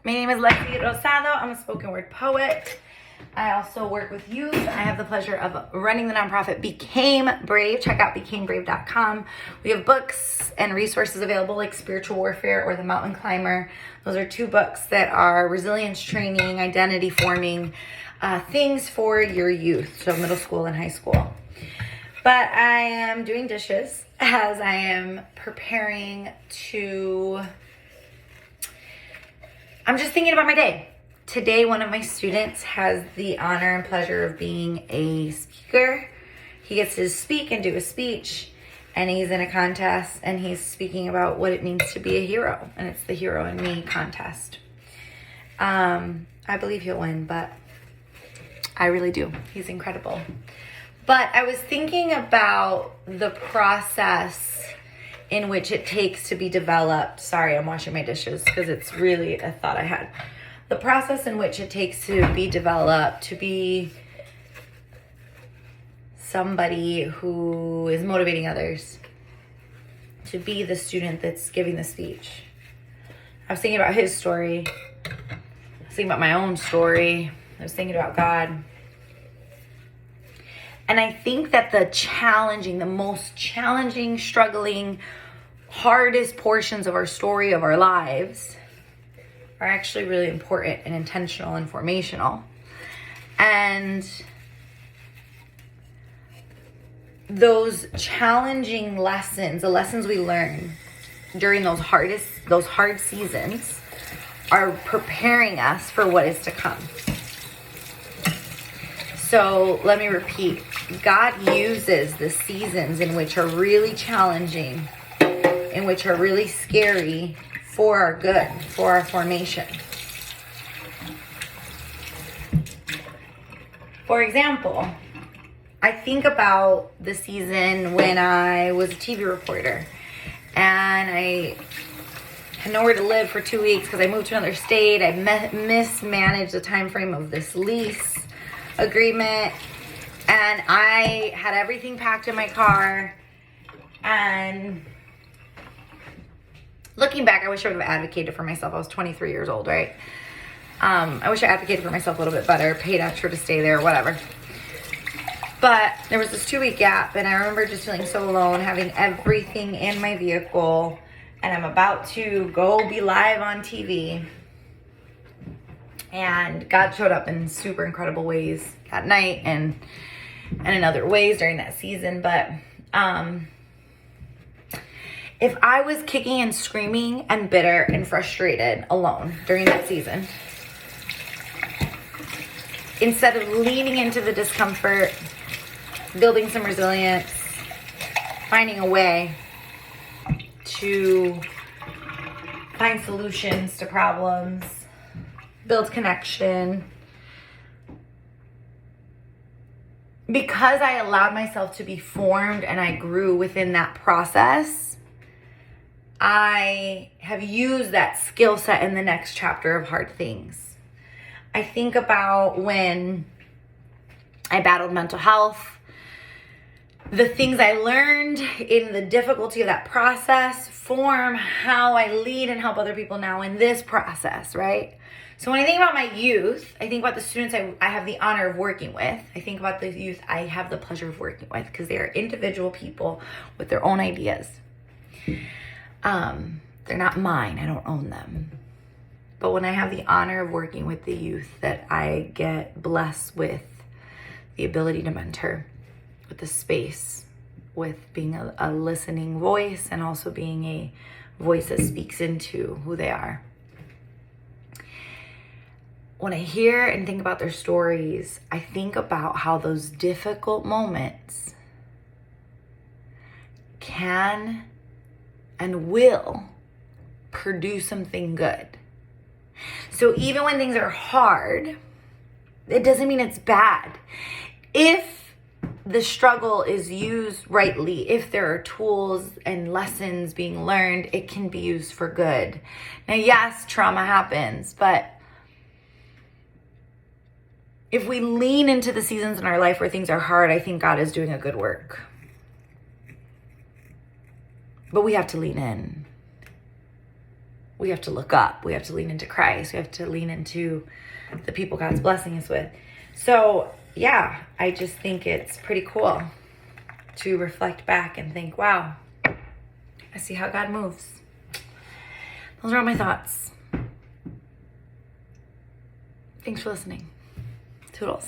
My name is Lexirosa. I'm a spoken word poet. I also work with youth. I have the pleasure of running the nonprofit Became Brave. Check out becamebrave.com. We have books and resources available like Spiritual Warfare or The Mountain Climber. Those are two books that are resilience training, identity forming, things for your youth, so middle school and high school. But I am doing dishes as I am preparing to... I'm just thinking about my day. Today, one of my students has the honor and pleasure of being a speaker. He gets to speak and do a speech, and he's in a contest, and he's speaking about what it means to be a hero, and it's the Hero in Me contest. I believe he'll win, but I really do. He's incredible. But I was thinking about the process in which it takes to be developed. Sorry, I'm washing my dishes because it's really a thought I had. The process in which it takes to be developed, to be somebody who is motivating others, to be the student that's giving the speech. I was thinking about his story. I was thinking about my own story. I was thinking about God. And I think that the most challenging, struggling, hardest portions of our story, of our lives, are actually really important and intentional and formational. And those challenging lessons, the lessons we learn during those hard seasons, are preparing us for what is to come. So let me repeat. God uses the seasons in which are really challenging, in which are really scary, for our good, for our formation. For example, I think about the season when I was a TV reporter and I had nowhere to live for 2 weeks because I moved to another state. I mismanaged the time frame of this lease agreement, and I had everything packed in my car. And looking back, I wish I would have advocated for myself. I was 23 years old, right? I wish I advocated for myself a little bit better, paid extra to stay there, whatever. But there was this 2-week gap, and I remember just feeling so alone, having everything in my vehicle, and I'm about to go be live on TV. And God showed up in super incredible ways that night and in other ways during that season. But if I was kicking and screaming and bitter and frustrated alone during that season, instead of leaning into the discomfort, building some resilience, finding a way to find solutions to problems, build connection, because I allowed myself to be formed and I grew within that process, I have used that skill set in the next chapter of hard things. I think about when I battled mental health, the things I learned in the difficulty of that process form how I lead and help other people now in this process, right? So when I think about my youth, I think about the students I have the honor of working with. I think about the youth I have the pleasure of working with because they are individual people with their own ideas. They're not mine. I don't own them. But when I have the honor of working with the youth that I get blessed with the ability to mentor, with the space, with being a listening voice and also being a voice that speaks into who they are. When I hear and think about their stories, I think about how those difficult moments can and will produce something good. So even when things are hard, it doesn't mean it's bad. If the struggle is used rightly, if there are tools and lessons being learned, it can be used for good. Now, yes, trauma happens, but if we lean into the seasons in our life where things are hard, I think God is doing a good work. But we have to lean in. we have to look up. We have to lean into Christ. We have to lean into the people God's blessing us with. So, yeah, I just think it's pretty cool to reflect back and think, wow, I see how God moves. Those are all my thoughts. Thanks for listening. Toodles.